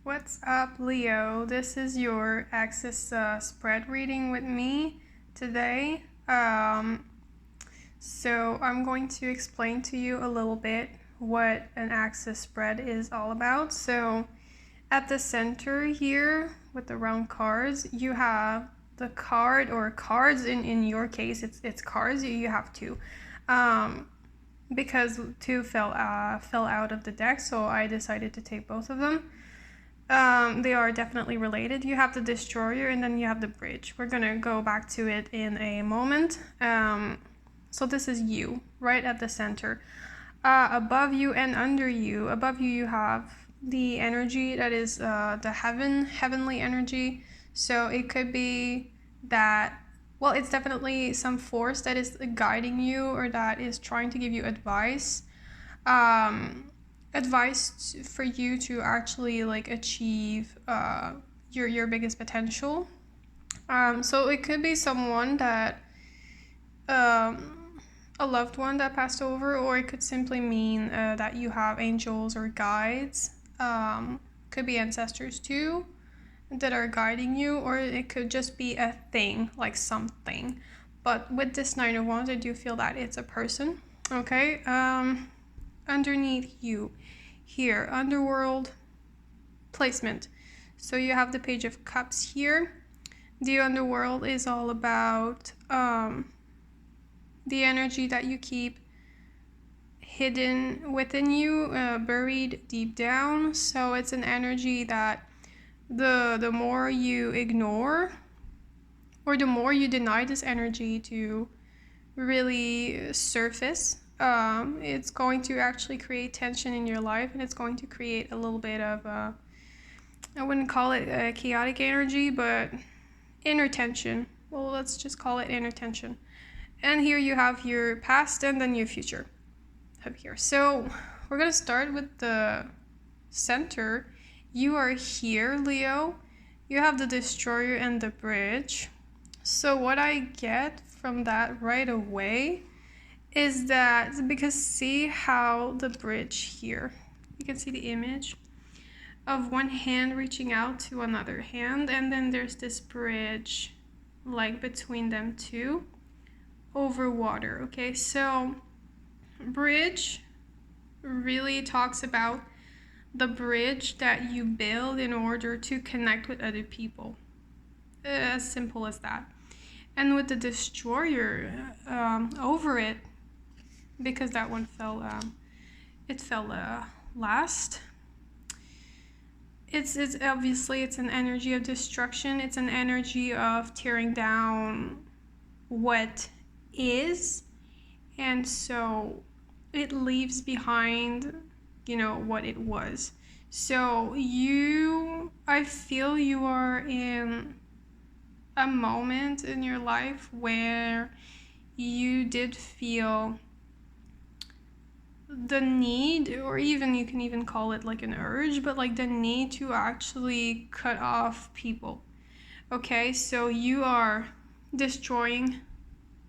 What's up, Leo? This is your Axis spread reading with me today. So I'm going to explain to you a little bit what an Axis spread is all about. So at the center here with the round cards, you have the card or cards. In your case, it's cards. You have two. Because two fell out of the deck, so I decided to take both of them. They are definitely related. You have the destroyer and then you have the bridge. We're gonna go back to it in a moment. So this is you, right at the center. Above you and under you, above you, you have the energy that is the heavenly energy. So it could be that, well, it's definitely some force that is guiding you or that is trying to give you advice. Advice for you to actually achieve your biggest potential. So it could be someone that a loved one that passed over, or it could simply mean that you have angels or guides. Could be ancestors too that are guiding you, or it could just be a thing, like something. But with this Nine of Wands, I do feel that it's a person. Okay. Underneath you here, underworld placement. So you have the Page of Cups here. The underworld is all about the energy that you keep hidden within you, buried deep down. So it's an energy that the more you ignore or the more you deny this energy to really surface, it's going to actually create tension in your life, and it's going to create a little bit of I wouldn't call it a chaotic energy, but inner tension. Well, let's just call it inner tension. And here you have your past and then your future up here. So we're going to start with the center. You are here, Leo. You have the destroyer and the bridge. So what I get from that right away is that, because see how the bridge here, you can see the image of one hand reaching out to another hand, and then there's this bridge like between them two over water. Okay, so bridge really talks about the bridge that you build in order to connect with other people. As simple as that. And with the destroyer over it, because that one fell, last. It's obviously it's an energy of destruction. It's an energy of tearing down what is, and so it leaves behind, what it was. So I feel you are in a moment in your life where you did feel the need, or even you can even call it like an urge, but like the need to actually cut off people. Okay, so you are destroying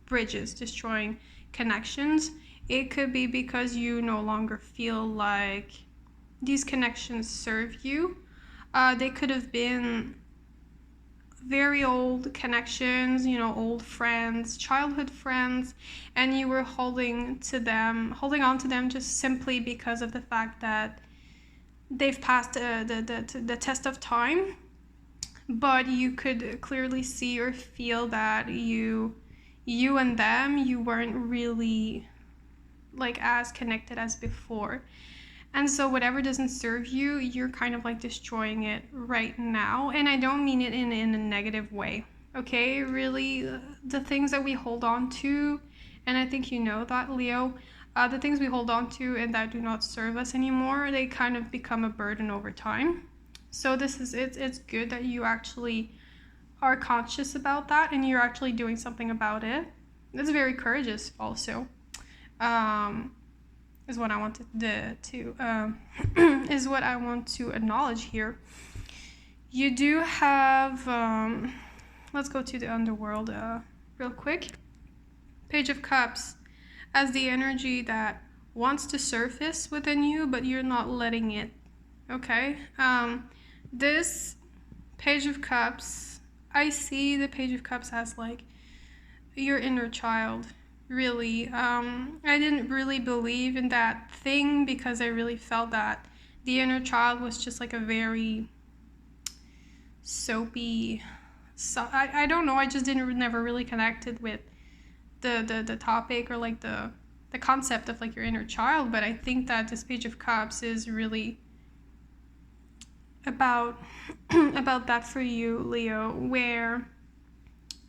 bridges, destroying connections. It could be because you no longer feel like these connections serve you. They could have been very old connections, old friends, childhood friends, and you were holding on to them just simply because of the fact that they've passed the test of time. But you could clearly see or feel that you and them, you weren't really like as connected as before. And so whatever doesn't serve you, you're kind of like destroying it right now. And I don't mean it in a negative way. Okay, really, the things that we hold on to, and I think you know that, Leo, the things we hold on to and that do not serve us anymore, they kind of become a burden over time. So it's good that you actually are conscious about that and you're actually doing something about it. It's very courageous also. Is what I wanted is what I want to acknowledge here. You do have let's go to the underworld real quick. Page of Cups as the energy that wants to surface within you, but you're not letting it. Okay. This Page of Cups, I see the Page of Cups as like your inner child. Really, I didn't really believe in that thing because I really felt that the inner child was just like a very soapy. So I don't know. I just didn't never really connected with the topic or like the concept of like your inner child. But I think that this Page of Cups is really about about that for you, Leo, where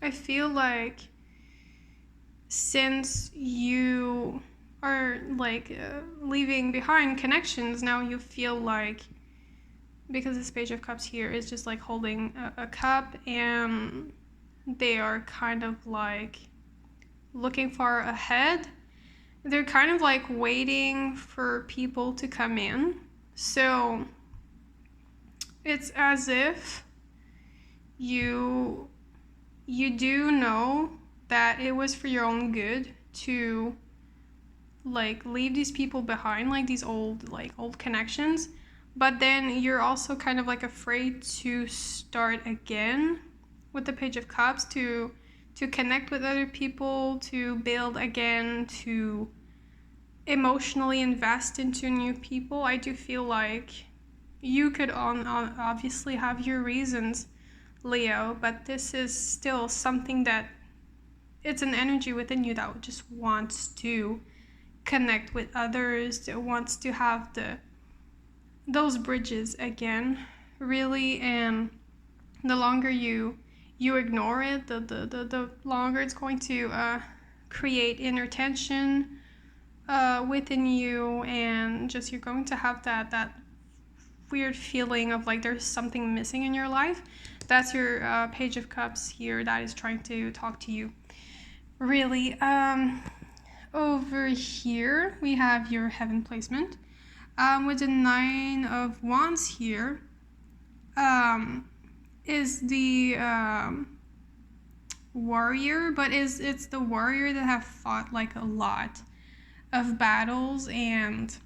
I feel like since you are like leaving behind connections, now you feel like, because this Page of Cups here is just like holding a cup, and they are kind of like looking far ahead. They're kind of like waiting for people to come in. So it's as if you do know that it was for your own good to like leave these people behind, like these old connections, but then you're also kind of like afraid to start again with the Page of Cups, to connect with other people, to build again, to emotionally invest into new people. I do feel like you could obviously have your reasons, Leo, but this is still something that it's an energy within you that just wants to connect with others, that wants to have those bridges again, really. And the longer you ignore it, the longer it's going to create inner tension within you, and just you're going to have that weird feeling of like there's something missing in your life. That's your Page of Cups here that is trying to talk to you, really. Over here we have your Heaven placement with the Nine of Wands here. Is the warrior, but it's the warrior that have fought like a lot of battles, and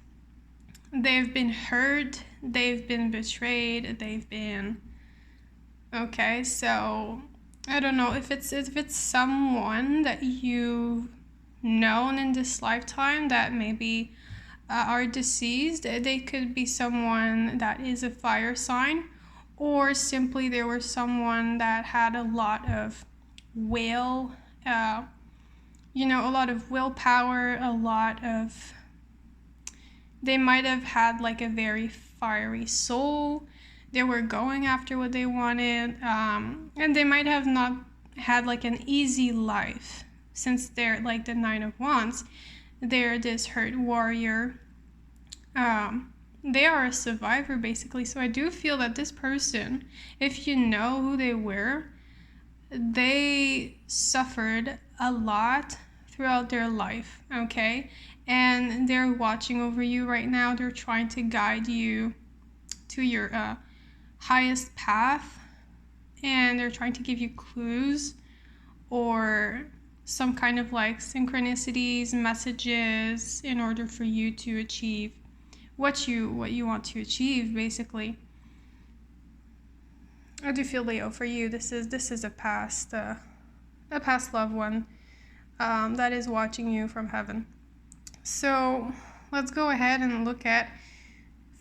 they've been hurt, they've been betrayed, they've been okay. So I don't know if it's someone that you've known in this lifetime that maybe are deceased. They could be someone that is a fire sign, or simply there was someone that had a lot of will, a lot of willpower, they might have had like a very fiery soul. They were going after what they wanted, and they might have not had like an easy life, since they're like the Nine of Wands. They're this hurt warrior. They are a survivor, basically. So I do feel that this person, if you know who they were, they suffered a lot throughout their life, okay? And they're watching over you right now. They're trying to guide you to your highest path, and they're trying to give you clues or some kind of like synchronicities, messages, in order for you to achieve what you want to achieve, basically. I do feel, Leo, for you, this is a past loved one that is watching you from heaven. So let's go ahead and look at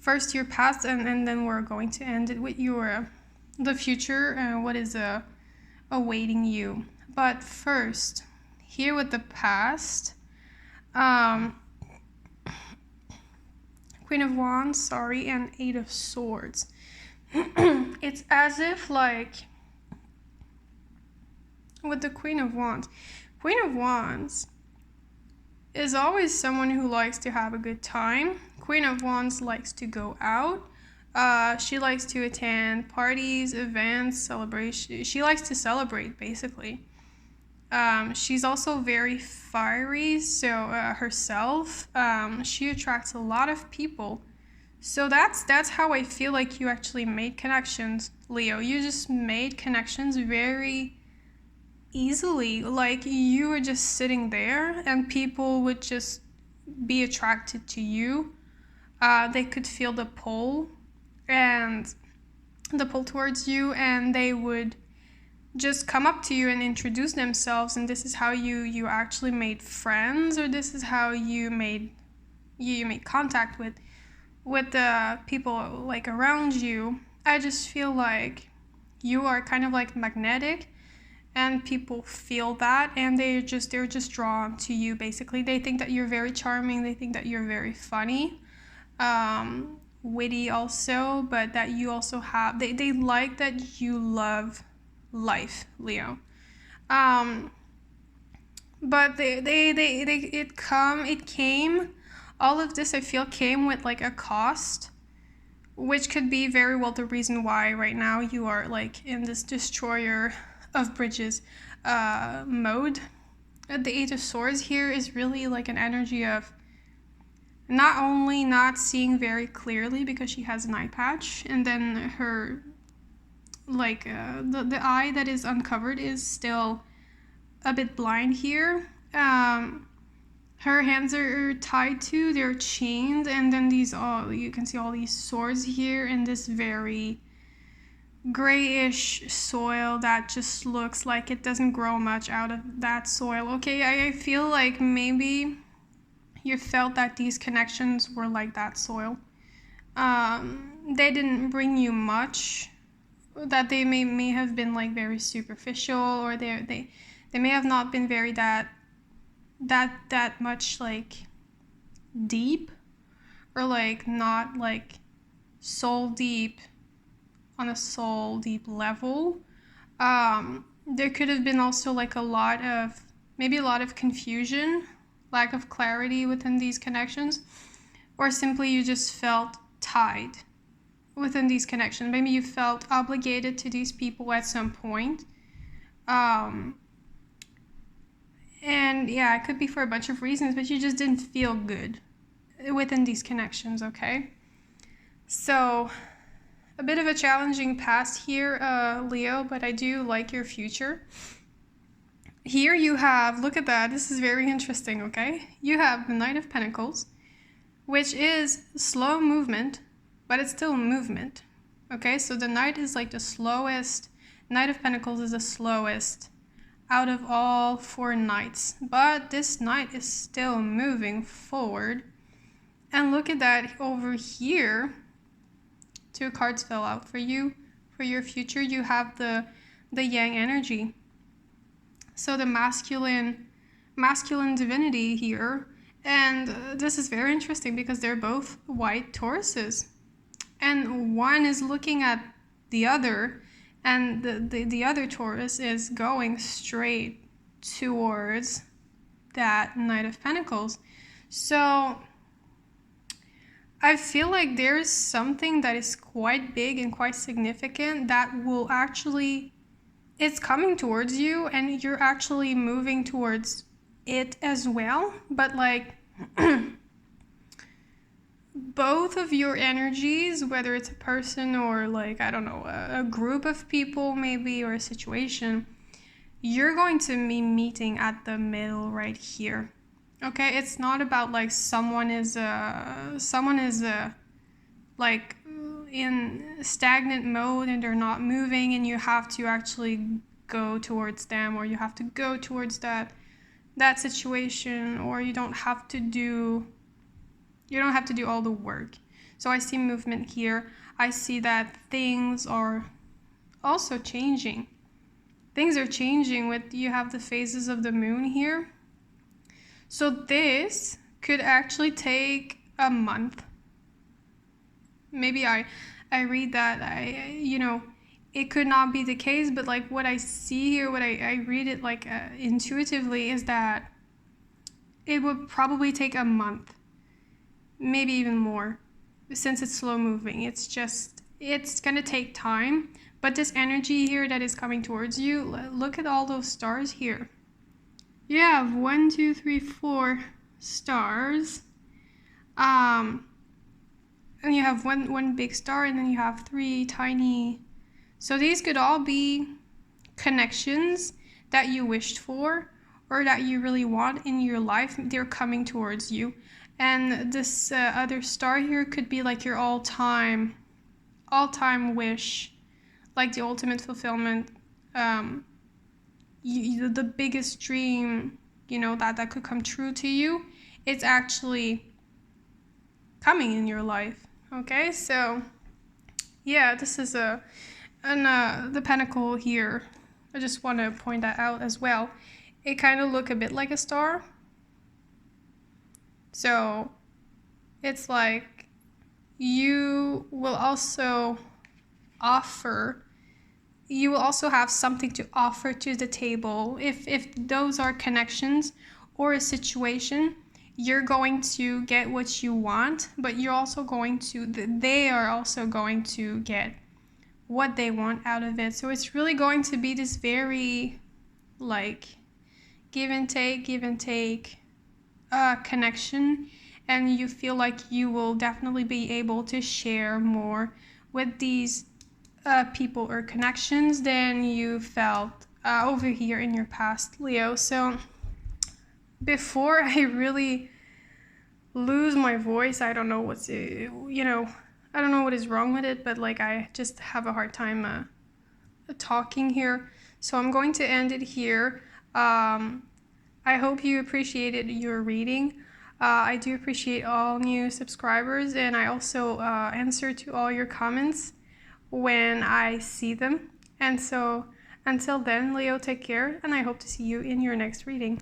first your past, and then we're going to end it with the future and what is awaiting you. But first, here with the past, Queen of Wands, and Eight of Swords. It's as if like with the Queen of Wands is always someone who likes to have a good time. Queen of Wands likes to go out. She likes to attend parties, events, celebrations. She likes to celebrate, basically. She's also very fiery, so herself, she attracts a lot of people. So that's how I feel like you actually made connections, Leo. You just made connections very easily. Like, you were just sitting there and people would just be attracted to you. They could feel the pull, and the pull towards you, and they would just come up to you and introduce themselves, and this is how you actually made friends, or this is how you made contact with the people like around you. I just feel like you are kind of like magnetic, and people feel that, and they're just drawn to you. Basically, they think that you're very charming, they think that you're very funny, witty also, but that you also have, they like that you love life, Leo. um but it came, all of this I feel came with like a cost, which could be very well the reason why right now you are like in this destroyer of bridges mode. The Eight of Swords here is really like an energy of not only not seeing very clearly because she has an eye patch, and then her like the eye that is uncovered is still a bit blind here. Her hands are tied to, they're chained, and then these all, you can see all these swords here in this very grayish soil that just looks like it doesn't grow much out of that soil. Okay, I feel like maybe you felt that these connections were like that soil. They didn't bring you much, that they may have been like very superficial, or they may have not been very that much like deep, or like not like soul deep, on a soul deep level. There could have been also like a lot of confusion, lack of clarity within these connections, or simply you just felt tied within these connections. Maybe you felt obligated to these people at some point. And yeah, it could be for a bunch of reasons, but you just didn't feel good within these connections, okay? So, a bit of a challenging past here, Leo, but I do like your future. Here you have, look at that, this is very interesting, okay? You have the Knight of Pentacles, which is slow movement, but it's still movement, okay? So the Knight is like the slowest, Knight of Pentacles is the slowest out of all 4 knights, but this knight is still moving forward. And look at that over here, 2 cards fell out for you. For your future, you have the Yang energy, so the masculine divinity here. And this is very interesting because they're both white Tauruses, and one is looking at the other, and the other Taurus is going straight towards that Knight of Pentacles. So I feel like there's something that is quite big and quite significant that will actually, it's coming towards you, and you're actually moving towards it as well. But like both of your energies, whether it's a person or like, I don't know, a group of people maybe, or a situation, you're going to be meeting at the middle right here. Okay, it's not about like someone is like in stagnant mode and they're not moving, and you have to actually go towards them, or you have to go towards that situation, or you don't have to do all the work. So I see movement here. I see that things are also changing. Things are changing with, you have the phases of the moon here. So this could actually take a month. Maybe I read that, it could not be the case, but like what I see here, what I read it like intuitively, is that it would probably take a month, maybe even more, since it's slow moving. It's gonna take time. But this energy here that is coming towards you, look at all those stars here. You have 1, 2, 3, 4 stars, and you have one big star, and then you have 3 tiny. So these could all be connections that you wished for, or that you really want in your life. They're coming towards you. And this other star here could be like your all-time wish like the ultimate fulfillment, the biggest dream, that could come true to you, it's actually coming in your life. Okay, so yeah, this is the pentacle here. I just want to point that out as well. It kind of look a bit like a star. So it's like you will also have something to offer to the table. If those are connections or a situation, you're going to get what you want, but they are also going to get what they want out of it. So it's really going to be this very like give and take connection, and you feel like you will definitely be able to share more with these people or connections than you felt over here in your past, Leo. So before I really lose my voice, I don't know what is wrong with it, but like I just have a hard time talking here. So I'm going to end it here. I hope you appreciated your reading. I do appreciate all new subscribers, and I also answer to all your comments when I see them. And so until then, Leo, take care, and I hope to see you in your next reading.